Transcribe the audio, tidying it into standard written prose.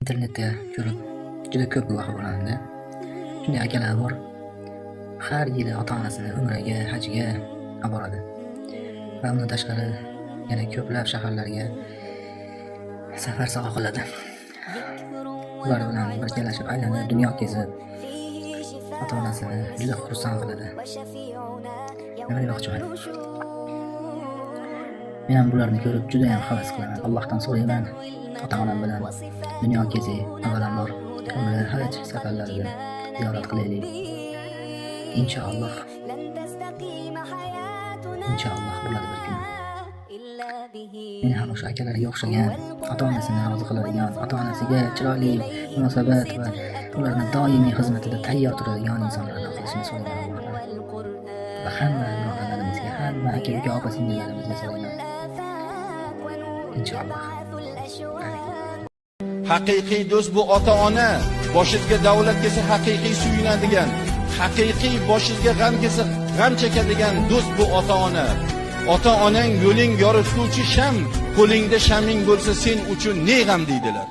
internetda ko'rib juda ko'p guvohi bo'ladi. Shunday akalar bor. Har yili ota-onasini umraga, hajga olib boradi. Va undan tashqari yana ko'plab shaharlarga safar safa qiladi. Ular bilan birgalashib aylanib dunyo kezib, ota-onasini juda xursand qiladi. Nima demoqchiman? Men ham bularni ko'rib juda ham havas qilaman. Allohdan so'rayman, ota-onam bilan dunyo kezib, avvalambor umra, haj safarlarida ziyorat qilaylik. Inshaalloh. Inshaalloh bo'ladi bir kun. Men ham o'sha akalarga o'xshagan, ota-onasini rozi qiladigan, ota-onasiga chiroyli munosabat va ularni doimiy xizmatida tayyor turadigan insonlardan qilishni so'rayman. Va hamma birodarlarimizga, hamma aka-uka, opa-singillarimizga so'rayman. Inshaalloh. Haqiqiy do'st bu ota-ona. Boshingizga davlat kelsa haqiqiy suyunadigan, haqiqiy boshingizga g'am kelsa g'am chekadigan do'st bu ota-ona. Ota-onang yo'ling yorituvchi sham, qo'lingda shaming bo'lsa sen uchun ne g'am deydilar.